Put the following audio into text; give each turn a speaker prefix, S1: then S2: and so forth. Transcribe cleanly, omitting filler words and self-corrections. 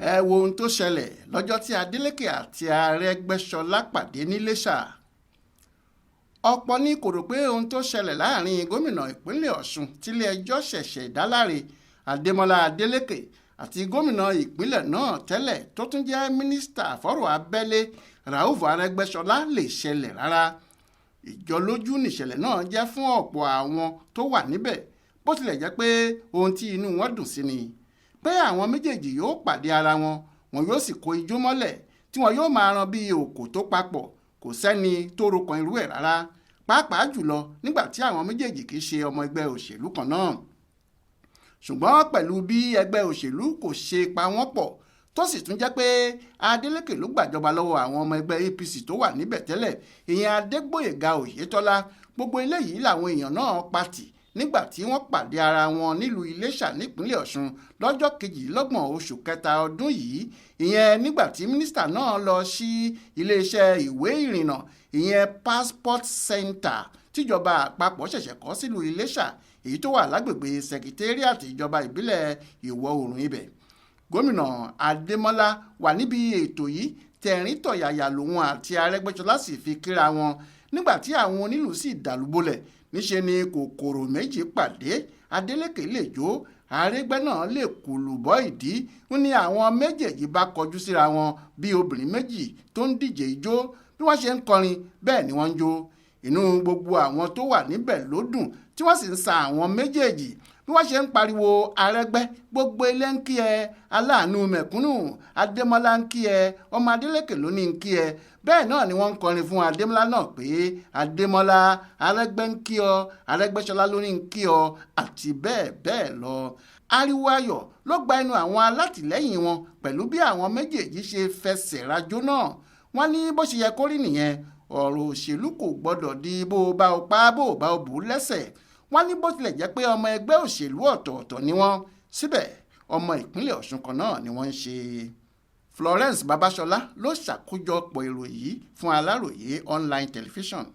S1: ẹ wo ohun tó ṣẹlẹ̀ lọ́jọ́ tí Adeleke àti Arẹgbẹṣo pàdé níléṣà. ọ̀pọ̀ ní kò rò pé ohun tó ṣẹlẹ̀ láàrin gómìnà ìpínlẹ̀ Ọ̀ṣun tílé-ẹjọ́ ṣẹ̀ṣẹ̀ dáláre Adémọ́lá Adeleke àti gómìnà ìpínlẹ̀ náà tẹ́lẹ̀ tó tún jẹ́ mínísítà fọ́rọ̀ abẹ́lé Rauf Arẹgbẹṣọlá lè ṣẹlẹ̀ rárá. ìjọlójú nìṣẹ̀lẹ̀ náà jẹ́ fún ọ̀pọ̀ àwọn tó wà níbẹ̀, bó tilẹ̀ jẹ́ pé ohun tí inú wọn dùn sí ni pé àwọn méjèèjì yóò pàdé ara wọn yóò sì kó ijó mọ́lẹ̀ tí wọn yóò máa ran bí òkò tó papọ̀. Kò sẹ́ni tó rokan irú ẹ̀ rárá, pàápàá jùlọ nígbà tí àwọn méjèèjì kì í ṣe ọmọ ẹgbẹ́ òṣèlú kan náà. ṣùgbọ́n pẹ̀lú bí ẹgbẹ́ òṣèlú kò ṣe pa wọ́n pọ̀ tó sì tún jẹ́ pé Adeleke ló gbàjọba lọ́wọ́ àwọn ọmọ ẹgbẹ́ APC tó wà níbẹ̀ tẹ́lẹ̀, ìyẹn Adégbóyèga Oyètọ́lá, gbogbo eléyìí làwọn èèyàn náà patì nígbà tí wọ́n pàdé ara wọn nílùú Iléṣà nípínlẹ̀ Ọ̀ṣun lọ́jọ́ 28 oṣù kẹta ọdún yìí, ìyẹn nígbà tí mínísítà náà lọ sí iléeṣẹ́ ìwé ìrìnnà ìyẹn passport center tíjọba àpapọ̀ ṣẹ̀ṣẹ̀ kọ́ sílùú Iléṣà, èyí tó wà lágbègbè sẹkítẹ́ríàtì ìjọba ìbílẹ̀ ìwọ̀ oòrùn ibẹ̀. Gómìnà Adémọ́lá wà níbi ètò yìí, tẹ̀rín tọ̀yàyà lòun àti Arẹ́gbẹ́ṣọlá sì fi kíra wọn nígbà tí àwọn onílù sì dàlúbọlẹ̀. Níṣe ni kòkòrò méjì pàdé, Adeleke lè jó, Arẹ́gbẹ́ náà lè kùlùbọ́ ìdí. ń ní àwọn méjèèjì bá kọjú síra wọn bí obìnrin méjì tó ń díje ijó, bí wọ́n ṣe ń kọrin bẹ́ẹ̀ ni wọ́n ń jó. Inú gbogbo àwọn tó wà níbẹ̀ ló dùn tí wọ́n sì ń sa àwọn méjèèjì bí wọ́n ṣe ń pariwo Arẹ́gbẹ́ gbogbo ilé ń kí ẹ, aláàánú mẹ̀kúnnù, Adémọ́lá ń kí ẹ, ọmọ Adeleke ló ní ń kí ẹ. Bẹ́ẹ̀ náà ni wọ́n ń kọrin fún Adémọ́lá náà pé Adémọ́lá, Arẹ́gbẹ́ ń kí ọ, Arẹ́gbẹ́ṣọlá ló ní ń kí ọ, àti bẹ́ẹ̀ bẹ́ẹ̀ lọ. Ariwo ayọ̀ ló gba ẹnu àwọn alátìlẹ́yìn wọn pẹ̀lú bí àwọn méjèèjì ṣe fẹsẹ̀ rajó náà. wọ́n ní bó ṣe yẹ kó rí nìyẹn, ọ̀rọ̀ òṣèlú kò gbọ́dọ̀ di bó o bá o pa bó o bá o bù ú lẹ́sẹ̀. wọ́n ní bó tilẹ̀ jẹ́ pé ọmọ ẹgbẹ́ òṣèlú ọ̀tọ̀ọ̀tọ̀ ni wọ́n, síbẹ̀ ọmọ ìpínlẹ̀ Ọ̀ṣun kan náà ni wọ́n ń ṣe. Florence Babasola ló ṣàkójọpọ̀ ìròyìn yìí fún Aláròyé online television.